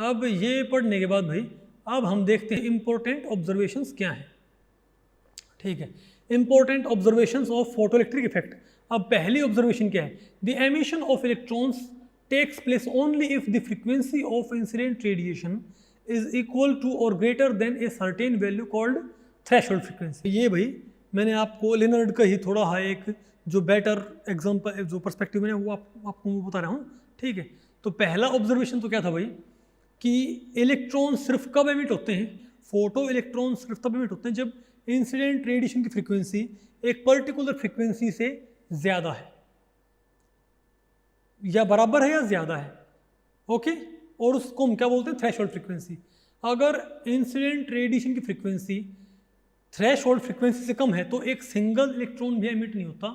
अब ये पढ़ने के बाद भाई अब हम देखते हैं इम्पोर्टेंट ऑब्जर्वेशंस क्या हैं। ठीक है, important observations of photoelectric effect. अब पहली ऑब्जर्वेशन क्या है? The emission of electrons takes place only if the frequency of incident radiation is equal to और greater than a certain value called threshold frequency. ये भाई मैंने आपको लेनर्ड का ही थोड़ा है एक जो बेटर एग्जाम्पल जो पर्सपेक्टिव मैंने वो आपको बता रहा हूँ। ठीक है, तो पहला ऑब्जर्वेशन तो क्या था भाई कि इलेक्ट्रॉन सिर्फ कब एमिट होते हैं? फोटो इलेक्ट्रॉन सिर्फ तब एमिट होते हैं जब इंसिडेंट रेडिएशन की फ्रीक्वेंसी एक पर्टिकुलर फ्रीक्वेंसी से ज़्यादा है या बराबर है या ज़्यादा है। ओके, और उसको हम क्या बोलते हैं? Threshold frequency. अगर इंसिडेंट रेडिएशन की फ्रीक्वेंसी थ्रेशोल्ड फ्रीक्वेंसी से कम है तो एक सिंगल इलेक्ट्रॉन भी एमिट नहीं होता,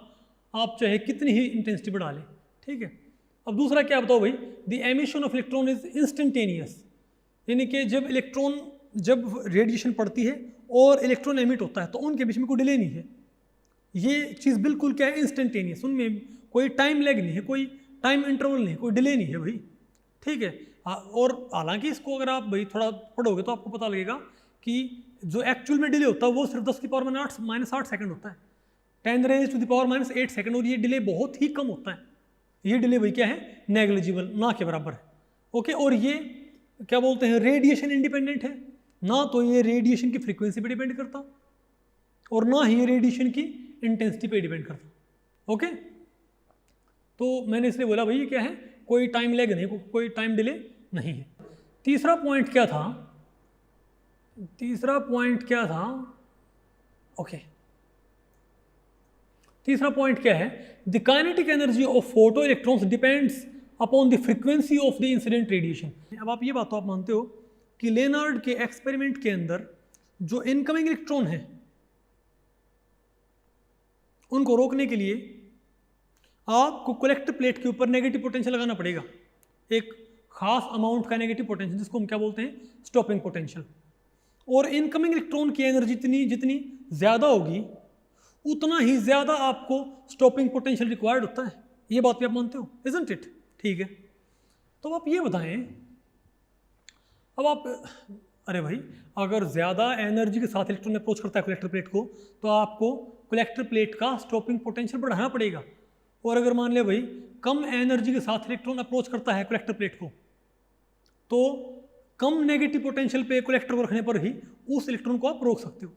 आप चाहे कितनी ही इंटेंसिटी बढ़ा लें। ठीक है, अब दूसरा क्या बताओ भाई? The emission of electron is instantaneous, यानी कि जब रेडिएशन पड़ती है और इलेक्ट्रॉन एमिट होता है तो उनके बीच में कोई डिले नहीं है। ये चीज़ बिल्कुल क्या है? इंस्टेंटेनियस, उनमें कोई टाइम लैग नहीं है, कोई टाइम इंटरवल नहीं है, कोई डिले नहीं है भाई। ठीक है, और हालांकि इसको अगर आप भाई थोड़ा पढ़ोगे तो आपको पता लगेगा कि जो एक्चुअल में डिले होता है वो सिर्फ 10 की पावर -8 सेकंड होता है, 10⁻⁻⁸ सेकंड, और ये डिले बहुत ही कम होता है। ये डिले भाई क्या है? नेग्लिजिबल, ना के बराबर है। ओके, और ये क्या बोलते हैं? रेडिएशन इंडिपेंडेंट है, ना तो ये रेडिएशन की फ्रीक्वेंसी पे डिपेंड करता और ना ही रेडिएशन की इंटेंसिटी पे डिपेंड करता। ओके, तो मैंने इसलिए बोला भाई ये क्या है? कोई टाइम लैग नहीं, कोई टाइम डिले नहीं है। तीसरा पॉइंट क्या था? ओके, तीसरा पॉइंट क्या है? The kinetic energy of photo electrons depends upon the frequency of the incident radiation. अब आप ये बात तो आप मानते हो कि लेनार्ड के एक्सपेरिमेंट के अंदर जो इनकमिंग इलेक्ट्रॉन है उनको रोकने के लिए आपको कलेक्टर प्लेट के ऊपर नेगेटिव पोटेंशियल लगाना पड़ेगा, एक खास अमाउंट का नेगेटिव पोटेंशियल, जिसको हम क्या बोलते हैं? Stopping potential. और इनकमिंग इलेक्ट्रॉन की एनर्जी जितनी ज़्यादा होगी उतना ही ज़्यादा आपको स्टॉपिंग पोटेंशियल रिक्वायर्ड होता है। ये बात भी आप मानते हो, इजंट इट? ठीक है, तो आप ये बताएं, अब आप अरे भाई अगर ज़्यादा एनर्जी के साथ इलेक्ट्रॉन अप्रोच करता है कलेक्टर प्लेट को तो आपको कलेक्टर प्लेट का स्टॉपिंग पोटेंशियल बढ़ाना पड़ेगा। और अगर मान ले भाई कम एनर्जी के साथ इलेक्ट्रॉन अप्रोच करता है कलेक्टर प्लेट को तो कम नेगेटिव पोटेंशियल पे कलेक्टर को रखने पर ही उस इलेक्ट्रॉन को आप रोक सकते हो।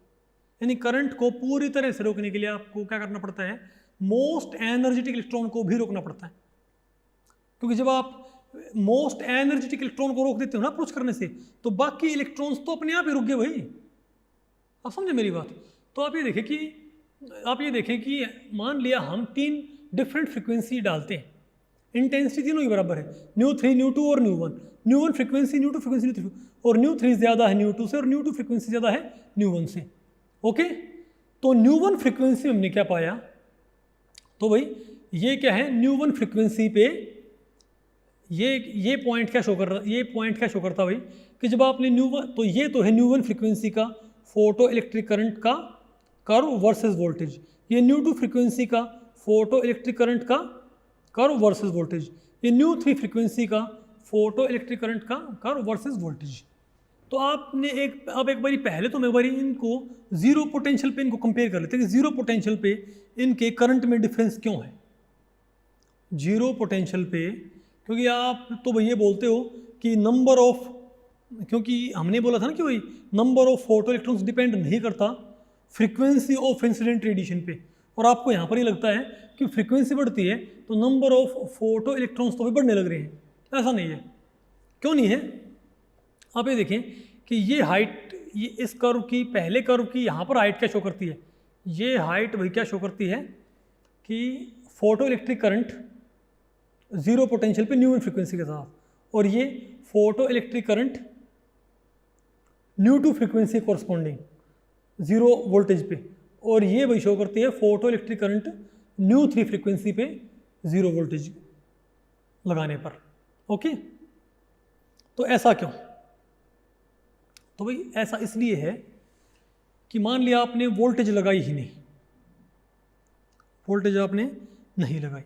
यानी करंट को पूरी तरह से रोकने के लिए आपको क्या करना पड़ता है? मोस्ट एनर्जेटिक इलेक्ट्रॉन को भी रोकना पड़ता है, क्योंकि जब आप मोस्ट एनर्जेटिक इलेक्ट्रॉन को रोक देते हो ना अप्रोच करने से तो बाकी इलेक्ट्रॉन्स तो अपने आप ही रुक गए भाई। आप समझे मेरी बात? तो आप ये देखें कि मान लिया हम 3 डिफरेंट फ्रीक्वेंसी डालते हैं, इंटेंसिटी तीनों ही बराबर है, ν3 ν2 और ν1। ν1 फ्रीक्वेंसी, ν2 फ्रीक्वेंसी, ν3 और ν3 ज़्यादा है ν2 से और ν2 फ्रीक्वेंसी ज़्यादा है ν1 से। ओके, तो ν1 फ्रीक्वेंसी में हमने क्या पाया? तो भाई ये क्या है? ν1 फ्रीक्वेंसी पे ये पॉइंट क्या शो कर रहा? ये पॉइंट क्या शो करता भाई कि जब आपने ν1, तो ये तो है ν1 फ्रीक्वेंसी का फोटो इलेक्ट्रिक करंट का कर्व वर्सेस वोल्टेज, ये ν2 फ्रीक्वेंसी का फोटो इलेक्ट्रिक करंट का कर्व वर्सेस वोल्टेज, ये ν3 फ्रीक्वेंसी का फोटो इलेक्ट्रिक करंट का कर्व वर्सेस वोल्टेज। तो आपने अब एक बारी पहले तो मैं एक बारी इनको जीरो पोटेंशियल पे इनको कंपेयर कर लेते हैं कि जीरो पोटेंशियल पे इनके करंट में डिफरेंस क्यों है। जीरो पोटेंशियल पे क्योंकि आप तो भैया बोलते हो कि नंबर ऑफ, क्योंकि हमने बोला था ना कि भाई number of photoelectrons depend नहीं करता फ्रीक्वेंसी ऑफ इंसिडेंट रेडिएशन पे, और आपको यहाँ पर ही लगता है कि फ्रीक्वेंसी बढ़ती है तो नंबर ऑफ फोटो इलेक्ट्रॉन्स तो भी बढ़ने लग रहे हैं। ऐसा नहीं है। क्यों नहीं है? आप ये देखें कि ये हाइट, ये इस कर्व की, पहले कर्व की यहाँ पर हाइट क्या शो करती है? ये हाइट वही क्या शो करती है कि photo electric current zero potential पे ν1 फ्रीक्वेंसी के साथ, और ये photo electric current ν2 frequency corresponding zero voltage पे, और ये वही शो करती है फोटो इलेक्ट्रिक करंट ν3 फ्रीक्वेंसी पे जीरो वोल्टेज लगाने पर। ओके, तो ऐसा क्यों? तो भाई ऐसा इसलिए है कि मान लिया आपने वोल्टेज लगाई ही नहीं, वोल्टेज आपने नहीं लगाई,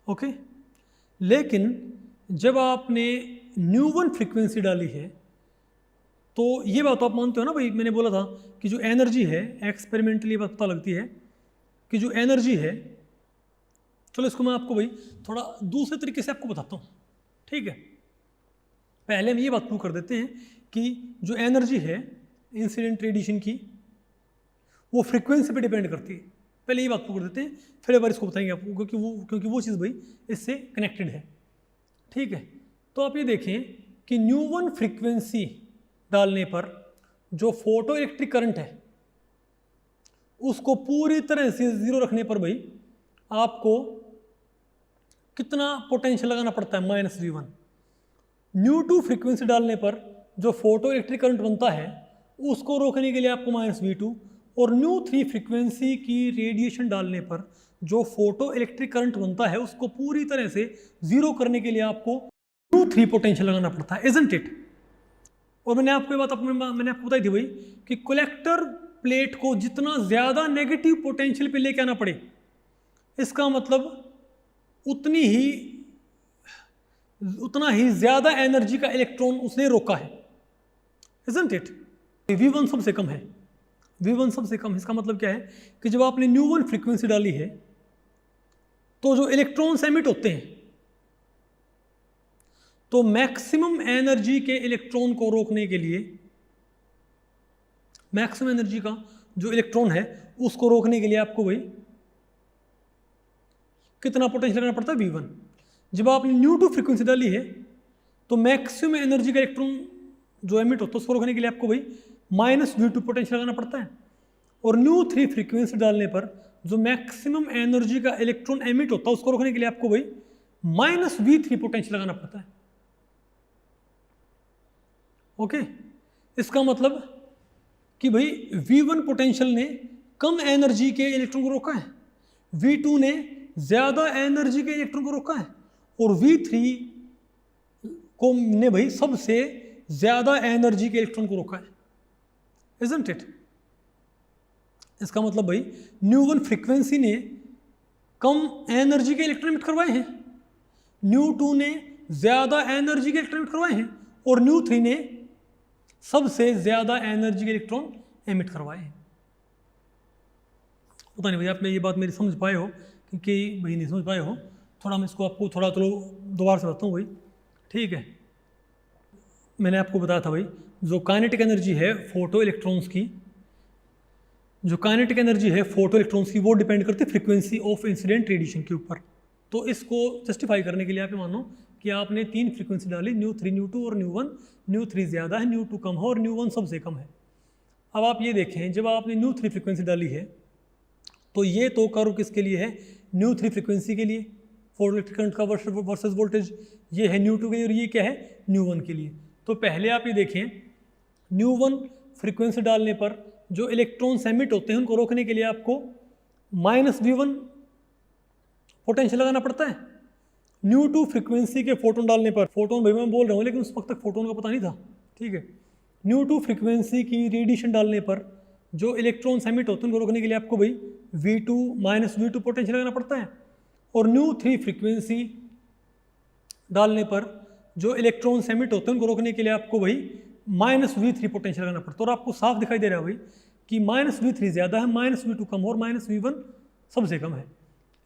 ओके, लेकिन जब आपने न्यू वन फ्रीक्वेंसी डाली है, तो ये बात तो आप मानते हो ना भाई, मैंने बोला था कि जो एनर्जी है, एक्सपेरिमेंटली बात पता लगती है कि जो एनर्जी है, चलो इसको मैं आपको भाई थोड़ा दूसरे तरीके से आपको बताता हूँ, ठीक है। पहले हम ये बात प्रूव कर देते हैं कि जो एनर्जी है इंसिडेंट रेडिएशन की, वो फ्रीक्वेंसी पे डिपेंड करती है। पहले ये बात प्रूव कर देते हैं, फिर एक बार इसको बताएंगे आपको, क्योंकि वो चीज़ भाई इससे कनेक्टेड है, ठीक है। तो आप ये देखें कि न्यू वन फ्रीक्वेंसी डालने पर जो फोटो इलेक्ट्रिक करंट है उसको पूरी तरह से ज़ीरो रखने पर भाई आपको कितना पोटेंशियल लगाना पड़ता है, -V1। न्यू टू फ्रीक्वेंसी डालने पर जो फोटो इलेक्ट्रिक करंट बनता है उसको रोकने के लिए आपको -V2, और न्यू 3 फ्रीक्वेंसी की रेडिएशन डालने पर जो फोटो इलेक्ट्रिक करंट बनता है उसको पूरी तरह से ज़ीरो करने के लिए आपको न्यू 3 पोटेंशियल लगाना पड़ता है, इजंट इट। और मैंने आपको ये बात मैंने आपको बताई थी भाई कि कलेक्टर प्लेट को जितना ज़्यादा नेगेटिव पोटेंशियल पे लेके आना पड़े, इसका मतलब उतना ही ज़्यादा एनर्जी का इलेक्ट्रॉन उसने रोका है, इजंट इट। V1 सबसे कम है, V1 सबसे कम। इसका मतलब क्या है कि जब आपने न्यू वन फ्रीक्वेंसी डाली है तो जो इलेक्ट्रॉन्स एमिट होते हैं, तो मैक्सिमम एनर्जी के इलेक्ट्रॉन को रोकने के लिए, मैक्सिमम एनर्जी का जो इलेक्ट्रॉन है उसको रोकने के लिए आपको भाई कितना पोटेंशियल लगाना पड़ता है, V1। जब आपने न्यू टू फ्रीक्वेंसी डाली है तो मैक्सिमम एनर्जी का इलेक्ट्रॉन जो एमिट होता है उसको रोकने के लिए आपको भाई -V2 पोटेंशियल लगाना पड़ता है। और न्यू 3 फ्रीक्वेंसी डालने पर जो मैक्सिमम एनर्जी का इलेक्ट्रॉन एमिट होता है उसको रोकने के लिए आपको भाई -V3 पोटेंशियल लगाना पड़ता है, ओके। इसका मतलब कि भाई V1 पोटेंशियल ने कम एनर्जी के इलेक्ट्रॉन को रोका है, V2 ने ज़्यादा एनर्जी के इलेक्ट्रॉन को रोका है, और V3 को ने भाई सबसे ज़्यादा एनर्जी के इलेक्ट्रॉन को रोका है, इजंट इट। इसका मतलब भाई न्यू वन फ्रीक्वेंसी ने कम एनर्जी के इलेक्ट्रॉन एमिट करवाए हैं, न्यू टू ने ज़्यादा एनर्जी के इलेक्ट्रॉन एमिट करवाए हैं, और न्यू 3 ने सबसे ज़्यादा एनर्जी के इलेक्ट्रॉन एमिट करवाए हैं। पता नहीं भाई आप ये बात मेरी समझ पाए हो कि भाई नहीं समझ पाए हो, थोड़ा मैं इसको आपको थोड़ा चलो दोबारा से बताता हूँ भाई, ठीक है। मैंने आपको बताया था भाई जो काइनेटिक एनर्जी है फोटो इलेक्ट्रॉन्स की, जो काइनेटिक एनर्जी है फोटो इलेक्ट्रॉन्स की, वो डिपेंड करती है फ्रीक्वेंसी ऑफ इंसिडेंट रेडिएशन के ऊपर। तो इसको जस्टिफाई करने के लिए आप मानो कि आपने 3 फ्रीक्वेंसी डाली, न्यू 3, न्यू 2 और न्यू 1। न्यू 3 ज़्यादा है, न्यू 2 कम है, और न्यू 1 सबसे कम है। अब आप ये देखें, जब आपने न्यू 3 फ्रीक्वेंसी डाली है तो ये तो कर्व किसके लिए है, न्यू 3 फ्रीक्वेंसी के लिए, फोटो इलेक्ट्रिक करंट का वर्सेस वोल्टेज, ये है न्यू 2 के लिए, और ये क्या है, न्यू 1 के लिए। तो पहले आप ये देखें, न्यू 1 फ्रीक्वेंसी डालने पर जो इलेक्ट्रॉन्स एमिट होते हैं उनको रोकने के लिए आपको -V1 पोटेंशियल लगाना पड़ता है। न्यू 2 फ्रीक्वेंसी के फोटोन डालने पर, फोटोन भाई मैं बोल रहा हूँ लेकिन उस वक्त तक फोटोन का पता नहीं था, ठीक है। न्यू 2 फ्रीक्वेंसी की रेडिएशन डालने पर जो इलेक्ट्रॉन्स एमिट होते हैं उनको रोकने के लिए आपको भाई V2 -V2 पोटेंशियल लगाना पड़ता है। और न्यू 3 फ्रीक्वेंसी डालने पर जो इलेक्ट्रॉन्स एमिट होते हैं उनको रोकने के लिए आपको भाई -V3 पोटेंशियल लगाना पड़ता है। और आपको साफ दिखाई दे रहा है भाई कि -V3 ज़्यादा है, -V2 कम और -V1 सबसे कम है।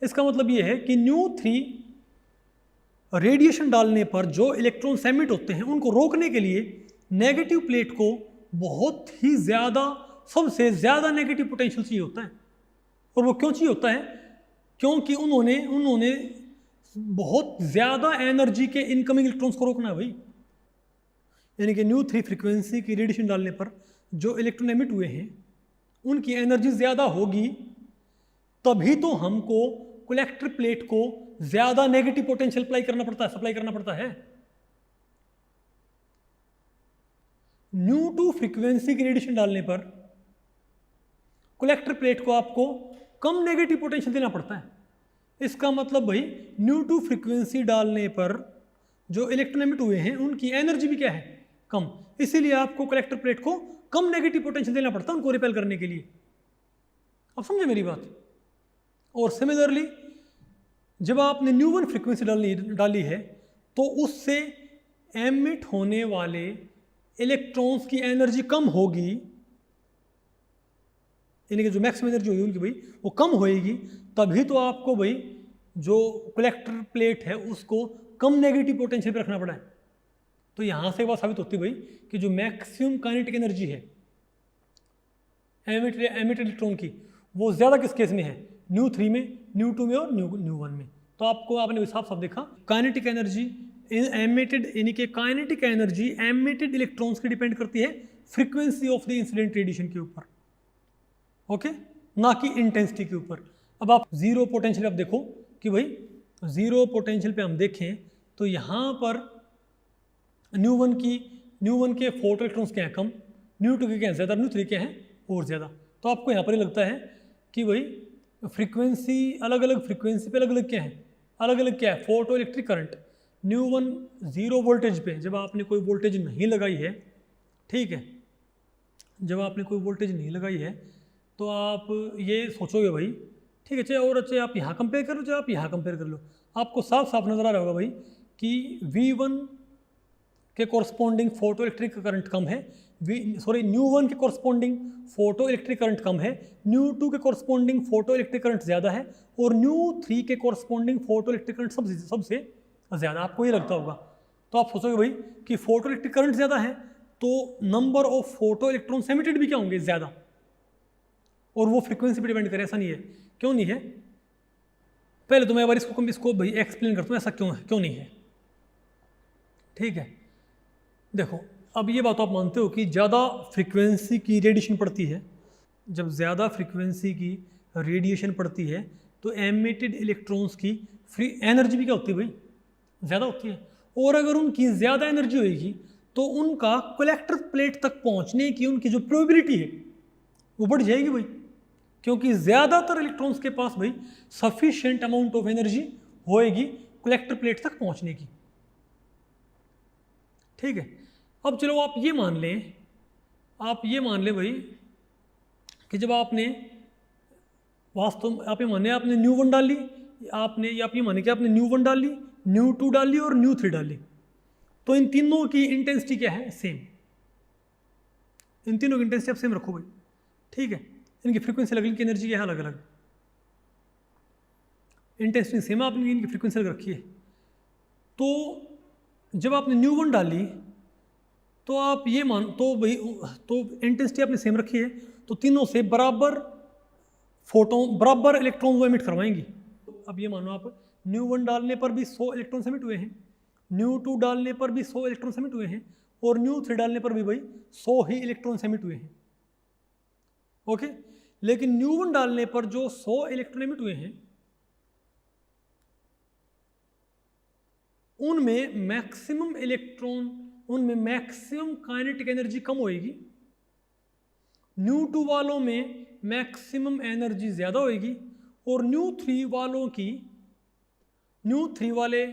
इसका मतलब ये है कि न्यू 3 रेडिएशन डालने पर जो इलेक्ट्रॉन्स एमिट होते हैं उनको रोकने के लिए नेगेटिव प्लेट को बहुत ही ज़्यादा, सबसे ज़्यादा नेगेटिव पोटेंशियल चाहिए होता है। और वो क्यों चाहिए होता है, क्योंकि उन्होंने बहुत ज़्यादा एनर्जी के इनकमिंग इलेक्ट्रॉन्स को रोकना है भाई। यानी कि न्यू 3 फ्रीक्वेंसी की रेडिएशन डालने पर जो इलेक्ट्रॉन एमिट हुए हैं उनकी एनर्जी ज़्यादा होगी, तभी तो हमको कलेक्टर प्लेट को ज़्यादा नेगेटिव पोटेंशियल सप्लाई करना पड़ता है। न्यू 2 फ्रीक्वेंसी की रेडिएशन डालने पर कलेक्टर प्लेट को आपको कम नेगेटिव पोटेंशियल देना पड़ता है। इसका मतलब भाई न्यू 2 फ्रीक्वेंसी डालने पर जो इलेक्ट्रॉन एमिट हुए हैं उनकी एनर्जी भी क्या है, कम, इसीलिए आपको कलेक्टर प्लेट को कम नेगेटिव पोटेंशियल देना पड़ता है उनको रिपेल करने के लिए। अब समझे मेरी बात। और सिमिलरली जब आपने न्यू 1 फ्रीक्वेंसी डाली है तो उससे एमिट होने वाले इलेक्ट्रॉन्स की एनर्जी कम होगी, यानी कि जो मैक्सिमम एनर्जी होगी उनकी भाई वो कम होएगी, तभी तो आपको भाई जो कलेक्टर प्लेट है उसको कम नेगेटिव पोटेंशियल पे रखना पड़ा है। तो यहाँ से बात साबित होती है भाई कि जो मैक्सिमम काइनेटिक एनर्जी है एमिट इलेक्ट्रॉन की, वो ज़्यादा किस केस में है, ν3 में, ν2 में और ν1 में। तो आपको आपने साफ साफ देखा काइनेटिक एनर्जी एमिटेड, यानी कि काइनेटिक एनर्जी एमिटेड इलेक्ट्रॉन्स की डिपेंड करती है frequency of the incident radiation के ऊपर, ओके, ना कि इंटेंसिटी के ऊपर। अब आप जीरो पोटेंशियल आप देखो कि भाई जीरो पोटेंशियल पे हम देखें तो यहाँ पर ν1 के फोटो इलेक्ट्रॉन्स क्या हैं कम, ν2 के क्या हैं ज़्यादा, ν3 के हैं और ज़्यादा। तो आपको यहाँ पर ही लगता है कि भाई फ्रीक्वेंसी अलग अलग फ्रीक्वेंसी पे अलग अलग क्या है, अलग अलग क्या है, फोटो इलेक्ट्रिक करंट। ν1 0 वोल्टेज पे जब आपने कोई वोल्टेज नहीं लगाई है, ठीक है, जब आपने कोई वोल्टेज नहीं लगाई है तो आप ये सोचोगे भाई ठीक है, चाहे और अच्छे आप यहाँ कंपेयर कर लो, चाहे आप यहाँ कंपेयर कर लो, आपको साफ साफ नज़र आ रहा होगा भाई कि V1 के कॉरस्पॉन्डिंग फोटो इलेक्ट्रिक करंट कम है, ν1 के कॉरस्पॉन्डिंग फोटो इलेक्ट्रिक करंट कम है, ν2 के कॉरस्पॉन्डिंग फोटो इलेक्ट्रिक करंट ज़्यादा है और ν3 के कॉरस्पॉन्डिंग फोटो इलेक्ट्रिक करंट सबसे ज़्यादा। आपको ये लगता होगा, तो आप सोचोगे भाई कि फोटो इलेक्ट्रिक करंट ज़्यादा है तो number of photo electrons emitted भी क्या होंगे, ज़्यादा, और वो फ्रीक्वेंसी पे डिपेंड करे। ऐसा नहीं है, क्यों नहीं है, पहले तो मैं बार इसको भाई एक्सप्लेन करता हूँ ऐसा क्यों नहीं है, ठीक है। देखो अब ये बात आप मानते हो कि ज़्यादा फ्रीक्वेंसी की रेडिएशन पड़ती है, जब ज़्यादा फ्रीक्वेंसी की रेडिएशन पड़ती है तो एमिटेड इलेक्ट्रॉन्स की फ्री एनर्जी भी क्या होती है भाई, ज़्यादा होती है, और अगर उनकी ज़्यादा एनर्जी होगी तो उनका कलेक्टर प्लेट तक पहुंचने की उनकी जो प्रोबेबिलिटी है वो बढ़ जाएगी भाई, क्योंकि ज़्यादातर इलेक्ट्रॉन्स के पास भाई सफिशिएंट अमाउंट ऑफ एनर्जी होएगी कलेक्टर प्लेट तक पहुंचने की, ठीक है। अब चलो आप ये मान लें भाई कि जब आपने वास्तव में आप ये माने आपने ν1 डाल ली, आप ये माने कि आपने ν1 डाल ली, ν2 डाल ली और ν3 डाल ली, तो इन तीनों की इंटेंसिटी क्या है, सेम, इन तीनों की इंटेंसिटी आप सेम रखो भाई, ठीक है। इनकी फ्रीक्वेंसी अलग, इनकी एनर्जी क्या है अलग अलग, इंटेंसिटी सेम, आपने इनकी फ्रीक्वेंसी अलग रखी है। तो जब आपने ν1 डाली तो आप ये तो भाई तो इंटेंसिटी आपने सेम रखी है, तो तीनों से बराबर इलेक्ट्रॉन वो एमिट करवाएंगी। अब ये मानो आप ν1 डालने पर भी 100 इलेक्ट्रॉन एमिट हुए हैं, ν2 डालने पर भी 100 इलेक्ट्रॉन एमिट हुए हैं और ν3 डालने पर भी भाई 100 ही इलेक्ट्रॉन एमिट हुए हैं, ओके। लेकिन ν1 डालने पर जो 100 इलेक्ट्रॉन एमिट हुए हैं उनमें मैक्सिमम काइनेटिक एनर्जी कम होएगी, ν2 वालों में मैक्सिमम एनर्जी ज़्यादा होएगी और ν3 वाले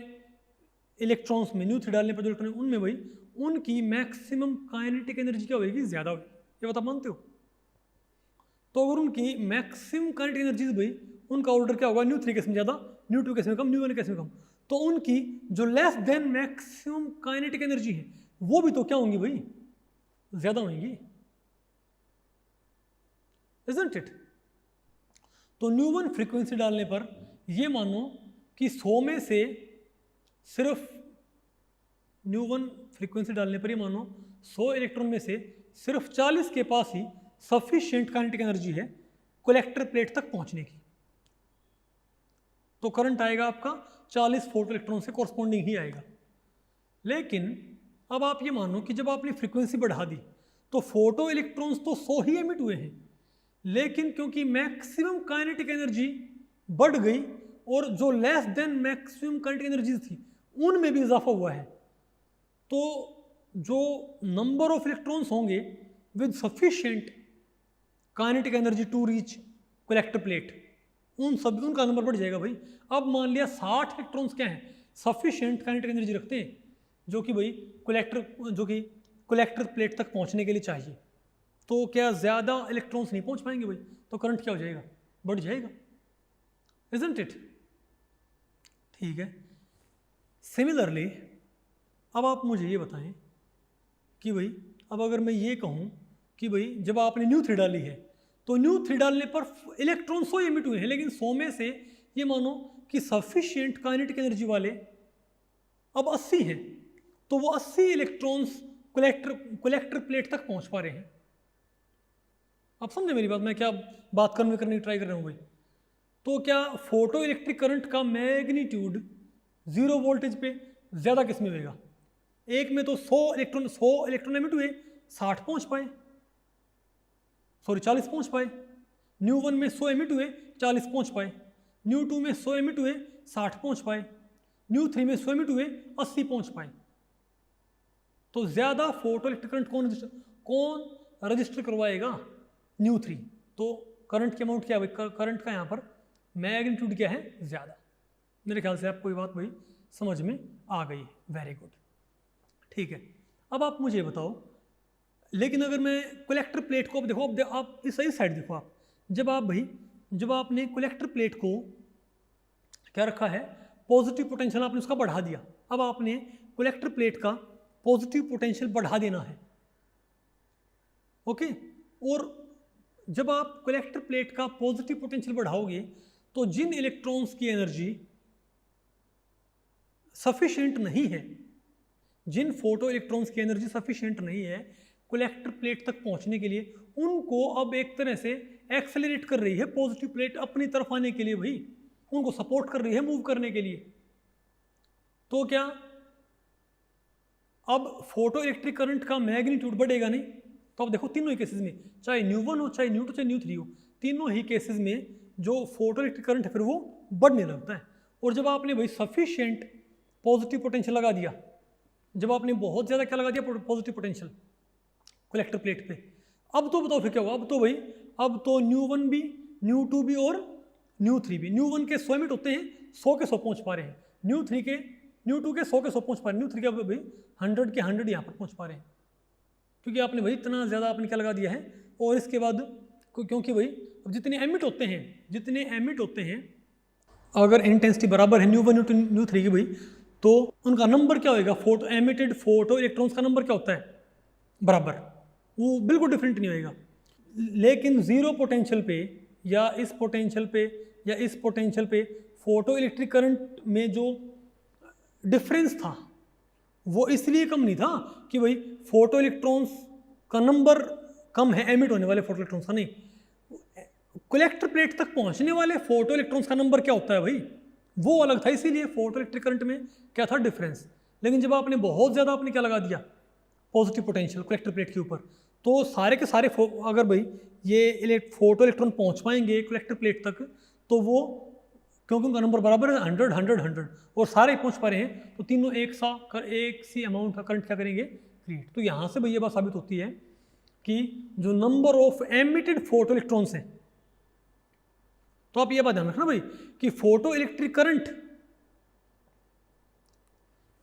इलेक्ट्रॉन्स में ν3 डालने पर जो इलेक्ट्रॉन उनमें भाई उनकी मैक्सिमम काइनेटिक एनर्जी क्या होएगी, ज़्यादा होगी। ये बात आप मानते हो? तो अगर उनकी मैक्सिमम काइनेटिक एनर्जी भाई उनका ऑर्डर क्या होगा, ν3 केस में ज़्यादा, ν2 केस में कम, ν1 केस में कम, तो उनकी जो less than maximum kinetic energy है वो भी तो क्या होंगी भाई, ज़्यादा होंगी, isn't it? तो ν1 फ्रीक्वेंसी डालने पर ये मानो कि 100 में से सिर्फ ν1 फ्रीक्वेंसी डालने पर ये मानो 100 इलेक्ट्रॉन में से सिर्फ 40 के पास ही सफिशिएंट काइनेटिक एनर्जी है कलेक्टर प्लेट तक पहुंचने की, तो करंट आएगा आपका 40 फोटो इलेक्ट्रॉन से कॉरस्पॉन्डिंग ही आएगा। लेकिन अब आप ये मानो कि जब आपने फ्रीक्वेंसी बढ़ा दी तो फोटो इलेक्ट्रॉन्स तो 100 ही एमिट हुए हैं, लेकिन क्योंकि मैक्सिमम काइनेटिक एनर्जी बढ़ गई और जो less than maximum kinetic energy थी उनमें भी इजाफा हुआ है, तो जो नंबर ऑफ इलेक्ट्रॉन्स होंगे with sufficient kinetic energy to reach collector plate उनका नंबर बढ़ जाएगा भाई। अब मान लिया 60 इलेक्ट्रॉन्स क्या हैं, सफिशिएंट काइनेटिक एनर्जी रखते हैं, जो कि कलेक्टर प्लेट तक पहुंचने के लिए चाहिए, तो क्या ज़्यादा इलेक्ट्रॉन्स नहीं पहुंच पाएंगे भाई, तो करंट क्या हो जाएगा, बढ़ जाएगा, isn't it? ठीक है। सिमिलरली अब आप मुझे ये बताएं कि भाई अब अगर मैं ये कहूँ कि भाई जब आपने न्यू 3 डाली है तो न्यू 3 डालने पर इलेक्ट्रॉन 100 एमिट हुए हैं, लेकिन 100 में से ये मानो कि सफिशिएंट काइनेटिक एनर्जी वाले अब 80 हैं, तो वो 80 इलेक्ट्रॉन्स कलेक्टर प्लेट तक पहुंच पा रहे हैं। आप समझे मेरी बात, मैं क्या बात करने की ट्राई कर रहा हूँ भाई? तो क्या फोटो इलेक्ट्रिक करंट का मैग्नीट्यूड 0 वोल्टेज पे ज़्यादा किस में होगा? एक में तो 100 इलेक्ट्रॉन एमिट हुए, 60 पहुंच पाए, सॉरी 40 पहुंच पाए। न्यू 1 में 100 एमिट हुए, 40 पहुंच पाए। न्यू 2 में 100 एमिट हुए, 60 पहुंच पाए। न्यू 3 में 100 एमिट हुए, 80 पहुंच पाए। तो ज़्यादा फोटो इलेक्ट्रिक करंट कौन रजिस्टर करवाएगा? न्यू 3। तो करंट की अमाउंट क्या है भाई? करंट का यहाँ पर मैग्नीट्यूड क्या है? ज़्यादा। मेरे ख्याल से आपको ये बात भाई समझ में आ गई है। वेरी गुड, ठीक है। अब आप मुझे बताओ, लेकिन अगर मैं कलेक्टर प्लेट को, अब देखो, अब आप इस सही साइड देखो, आप जब आपने कलेक्टर प्लेट को क्या रखा है, पॉजिटिव पोटेंशियल आपने उसका बढ़ा दिया। अब आपने कलेक्टर प्लेट का पॉजिटिव पोटेंशियल बढ़ा देना है, ओके। और जब आप कलेक्टर प्लेट का पॉजिटिव पोटेंशियल बढ़ाओगे तो जिन इलेक्ट्रॉन्स की एनर्जी सफिशिएंट नहीं है, जिन फोटो इलेक्ट्रॉन्स की एनर्जी सफिशिएंट नहीं है कलेक्टर प्लेट तक पहुंचने के लिए, उनको अब एक तरह से एक्सेलरेट कर रही है पॉजिटिव प्लेट अपनी तरफ आने के लिए भाई, उनको सपोर्ट कर रही है मूव करने के लिए। तो क्या अब फोटो इलेक्ट्रिक करंट का मैग्नीट्यूड बढ़ेगा नहीं? तो अब देखो तीनों ही केसेस में, चाहे न्यू 1 हो, चाहे न्यू 2, चाहे न्यू 3 हो, तीनों ही केसेस में जो फोटो इलेक्ट्रिक करंट है फिर वो बढ़ने लगता है। और जब आपने भाई सफिशिएंट पॉजिटिव पोटेंशियल लगा दिया, जब आपने बहुत ज़्यादा क्या लगा दिया पॉजिटिव पोटेंशियल कलेक्टर प्लेट पे, अब तो बताओ फिर क्या होगा? अब तो भाई अब तो न्यू 1 भी, न्यू 2 भी और न्यू 3 भी, न्यू 1 के 100 एमिट होते हैं, 100 के 100 पहुंच पा रहे हैं। न्यू 2 के 100 के 100 पहुंच पा रहे हैं। न्यू 3 के भाई 100 के 100 यहाँ पर पहुंच पा रहे हैं, क्योंकि आपने भाई इतना ज़्यादा आपने क्या लगा दिया है। और इसके बाद क्योंकि भाई अब जितने एमिट होते हैं अगर इंटेंसिटी बराबर है न्यू 1 न्यू 3 की भाई, तो उनका नंबर क्या होएगा? एमिटेड फोटो इलेक्ट्रॉन्स का नंबर क्या होता है? बराबर, वो बिल्कुल डिफरेंट नहीं होएगा। लेकिन जीरो पोटेंशियल पे या इस पोटेंशियल पे या इस पोटेंशियल पे फोटो इलेक्ट्रिक करंट में जो डिफरेंस था वो इसलिए कम नहीं था कि भाई फोटो इलेक्ट्रॉन्स का नंबर कम है, एमिट होने वाले फोटो इलेक्ट्रॉन्स का नहीं, कलेक्टर प्लेट तक पहुंचने वाले फोटो इलेक्ट्रॉन्स का नंबर क्या होता है भाई, वो अलग था। इसीलिए फोटो इलेक्ट्रिक करंट में क्या था? डिफरेंस। लेकिन जब आपने बहुत ज़्यादा आपने क्या लगा दिया पॉजिटिव पोटेंशियल कलेक्टर प्लेट के ऊपर, तो सारे के सारे अगर भाई ये फोटो इलेक्ट्रॉन पहुंच पाएंगे कलेक्टर प्लेट तक, तो वो क्योंकि उनका नंबर बराबर है 100 100 100 और सारे पहुंच पा रहे हैं, तो तीनों एक सी अमाउंट का करंट क्या करेंगे? क्रिएट। तो यहाँ से भाई ये बात साबित होती है कि जो number of emitted photo electrons हैं, तो आप ये बात ध्यान रखना भाई कि फोटो इलेक्ट्रिक करंट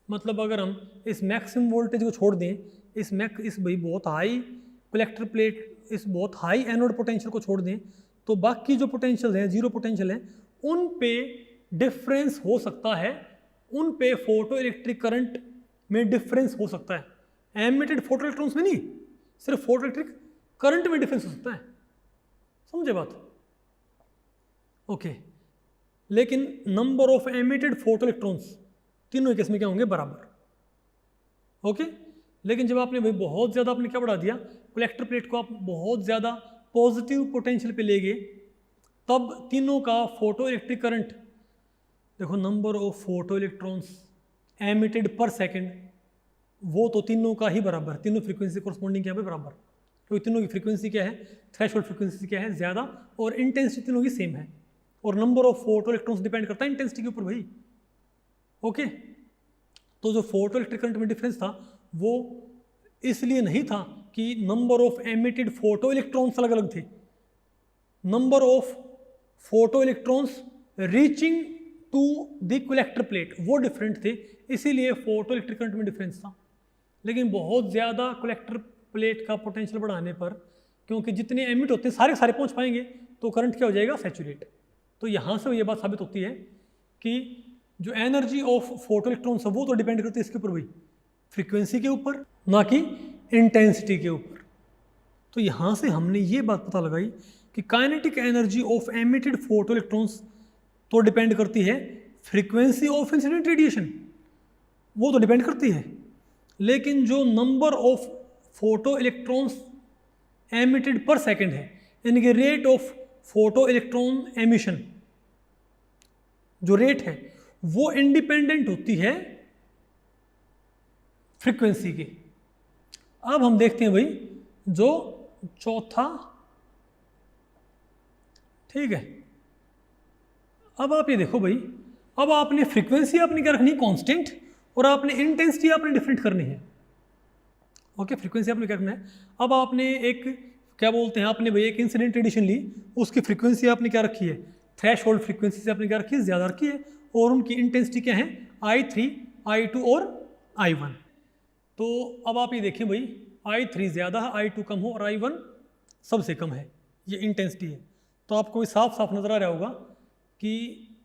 मतलब अगर हम इस मैक्सिमम वोल्टेज को छोड़ दें, इस भाई बहुत हाई कलेक्टर प्लेट, इस बहुत हाई एनोड पोटेंशियल को छोड़ दें, तो बाकी जो पोटेंशियल हैं, जीरो पोटेंशियल हैं, उन पे डिफरेंस हो सकता है, उन पे फोटो इलेक्ट्रिक करंट में डिफरेंस हो सकता है। एमिटेड फोटो इलेक्ट्रॉन्स में नहीं, सिर्फ फोटो इलेक्ट्रिक करंट में डिफरेंस हो सकता है। समझे बात? ओके। लेकिन number of emitted photo electrons तीनों केस में क्या होंगे? बराबर। ओके। लेकिन जब आपने भाई बहुत ज़्यादा आपने क्या बढ़ा दिया कलेक्टर प्लेट को, आप बहुत ज़्यादा पॉजिटिव पोटेंशियल पे ले गए, तब तीनों का फोटो इलेक्ट्रिक करंट देखो, number of photo electrons emitted पर सेकंड, वो तो तीनों का ही बराबर, तीनों फ्रीक्वेंसी कोरस्पॉन्डिंग क्या है बराबर, क्योंकि तीनों की फ्रीक्वेंसी क्या है? थ्रेशोल्ड फ्रीक्वेंसी क्या है? ज़्यादा, और इंटेंसिटी तीनों की सेम है, और number of photoelectrons depend करता है इंटेंसिटी के ऊपर भाई। ओके। तो जो फोटो इलेक्ट्रिक करंट में डिफरेंस था वो इसलिए नहीं था कि number of emitted photoelectrons अलग अलग थे, number of photoelectrons reaching to the collector plate वो डिफरेंट थे, इसीलिए फोटो इलेक्ट्रिक करंट में डिफरेंस था। लेकिन बहुत ज़्यादा कलेक्टर प्लेट का पोटेंशियल बढ़ाने पर, क्योंकि जितने एमिट होते हैं सारे पहुंच पाएंगे, तो करंट क्या हो जाएगा? सैचुरेट। तो यहाँ से ये बात साबित होती है कि जो एनर्जी ऑफ फोटो इलेक्ट्रॉन्स है वो तो डिपेंड करती है इसके ऊपर भी फ्रीक्वेंसी के ऊपर, ना कि इंटेंसिटी के ऊपर। तो यहाँ से हमने ये बात पता लगाई कि kinetic energy of emitted photo electrons तो डिपेंड करती है फ्रीक्वेंसी ऑफ इंसिडेंट रेडिएशन, वो तो डिपेंड करती है, लेकिन जो number of photo electrons emitted पर सेकेंड है, यानी कि rate of photo electron emission, जो रेट है वो इंडिपेंडेंट होती है फ्रीक्वेंसी के। अब हम देखते हैं भाई जो चौथा, ठीक है। अब आप ये देखो भाई, अब आपने फ्रीक्वेंसी अपनी क्या रखनी है, कांस्टेंट, और आपने इंटेंसिटी आपने डिफरेंट करनी है। ओके, फ्रीक्वेंसी आपने क्या करना है, अब आपने एक क्या बोलते हैं, आपने भाई एक इंसिडेंट रेडिएशन ली, उसकी फ्रीक्वेंसी आपने क्या रखी है, थ्रेशोल्ड फ्रीक्वेंसी से आपने क्या रखी है, ज़्यादा रखी है, और उनकी इंटेंसिटी क्या है, I3, I2 और I1। तो अब आप ये देखिए भाई, I3 ज़्यादा है, I2 कम हो, और I1 सबसे कम है, ये इंटेंसिटी है। तो आपको भी साफ साफ नज़र आ रहा होगा कि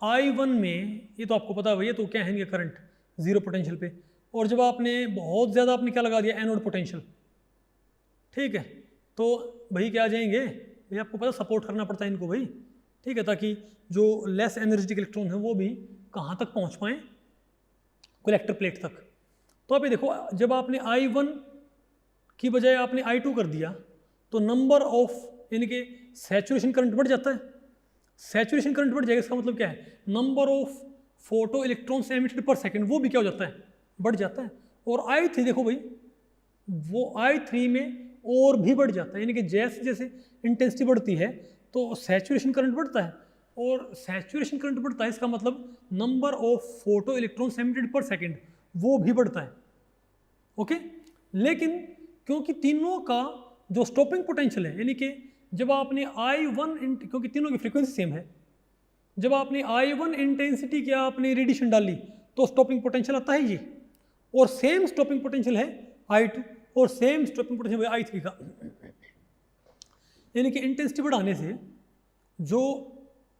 I1 में, ये तो आपको पता है भैया, तो क्या है इनके करंट जीरो पोटेंशियल पे, और जब आपने बहुत ज़्यादा आपने क्या लगा दिया, एनोड पोटेंशियल, ठीक है, तो भाई क्या आ जाएंगे भाई, आपको पता सपोर्ट करना पड़ता है इनको भाई, ठीक है, ताकि जो लेस एनर्जेटिक इलेक्ट्रॉन है वो भी कहाँ तक पहुँच पाएँ, कलेक्टर प्लेट तक। तो आप ये देखो, जब आपने I1 की बजाय आपने I2 कर दिया, तो नंबर ऑफ, यानी कि सैचुरेशन करंट बढ़ जाता है। सैचुरेशन करंट बढ़ जाएगा, इसका मतलब क्या है, number of photo electrons emitted पर सेकंड वो भी क्या हो जाता है, बढ़ जाता है। और I3 देखो भाई, वो I3 में और भी बढ़ जाता है, यानी कि जैसे जैसे इंटेंसिटी बढ़ती है तो सैचुरेशन करंट बढ़ता है, और सैचुरेशन करंट बढ़ता है, इसका मतलब number of photo electrons emitted पर सेकंड वो भी बढ़ता है। ओके, लेकिन क्योंकि तीनों का जो स्टॉपिंग पोटेंशियल है, यानी कि जब आपने I1, क्योंकि तीनों की फ्रीक्वेंसी सेम है, जब आपने I1 इंटेंसिटी क्या आपने रेडिएशन डाली तो स्टॉपिंग पोटेंशियल आता है ये, और सेम स्टॉपिंग पोटेंशियल है I2, और सेम स्टॉपिंग पोटेंशियल है I3 का। यानी कि इंटेंसिटी बढ़ाने से जो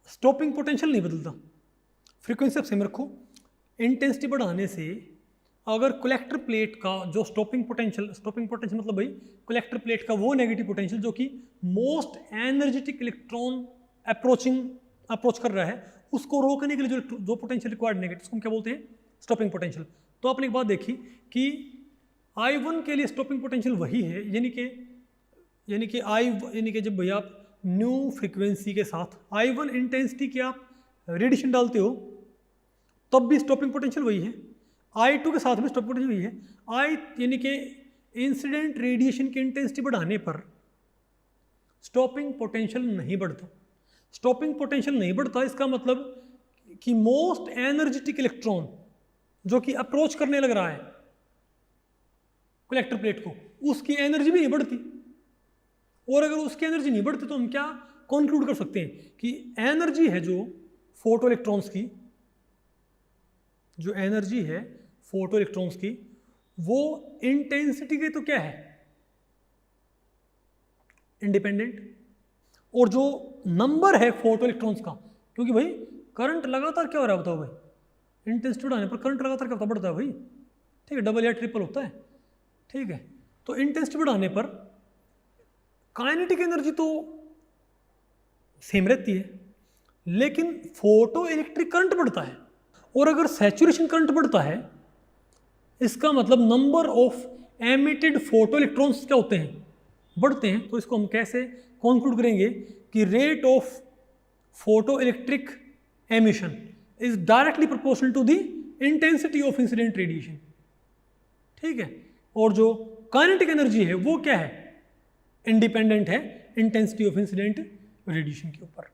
स्टॉपिंग पोटेंशियल नहीं बदलता, फ्रीक्वेंसी आप सेम रखो, इंटेंसिटी बढ़ाने से अगर कलेक्टर प्लेट का जो स्टॉपिंग पोटेंशियल मतलब भाई कलेक्टर प्लेट का वो नेगेटिव पोटेंशियल जो कि मोस्ट एनर्जेटिक इलेक्ट्रॉन अप्रोच कर रहा है, उसको रोकने के लिए जो पोटेंशियल रिक्वायर्ड नेगेटिव, उसको हम क्या बोलते हैं, स्टॉपिंग पोटेंशियल। तो आपने एक बात देखी कि I1 के लिए स्टॉपिंग पोटेंशियल वही है, यानी कि जब भैया आप न्यू फ्रीक्वेंसी के साथ I1 इंटेंसिटी के आप रेडिएशन डालते हो तब भी स्टॉपिंग पोटेंशियल वही है, I2 के साथ में स्टॉपिंग पोटेंशियल वही है। यानी कि इंसिडेंट रेडिएशन की इंटेंसिटी बढ़ाने पर स्टॉपिंग पोटेंशियल नहीं बढ़ता। स्टॉपिंग पोटेंशियल नहीं बढ़ता, इसका मतलब कि मोस्ट एनर्जेटिक इलेक्ट्रॉन जो कि अप्रोच करने लग रहा है कलेक्टर प्लेट को, उसकी एनर्जी भी नहीं बढ़ती। और अगर उसकी एनर्जी नहीं बढ़ती तो हम क्या कंक्लूड कर सकते हैं कि एनर्जी है जो फोटो इलेक्ट्रॉन्स की, जो एनर्जी है फोटो इलेक्ट्रॉन्स की, वो इंटेंसिटी के तो क्या है, इंडिपेंडेंट। और जो नंबर है फोटो इलेक्ट्रॉन्स का, क्योंकि भाई करंट लगातार क्या हो रहा है बताओ भाई, इंटेंसिटी बढ़ाने पर करंट लगातार क्या होता है, बढ़ता है भाई, ठीक है, डबल या ट्रिपल होता है, ठीक है। तो इंटेंसिटी बढ़ाने पर काइनेटिक एनर्जी तो सेम रहती है, लेकिन फोटो इलेक्ट्रिक करंट बढ़ता है। और अगर सैचुरेशन करंट बढ़ता है, इसका मतलब number of emitted photo electrons क्या होते हैं, बढ़ते हैं। तो इसको हम कैसे कंक्लूड करेंगे कि rate of photoelectric emission is directly proportional to the intensity of incident radiation, ठीक है। और जो काइनेटिक एनर्जी है वो क्या है, इंडिपेंडेंट है इंटेंसिटी ऑफ इंसिडेंट रेडिएशन के ऊपर।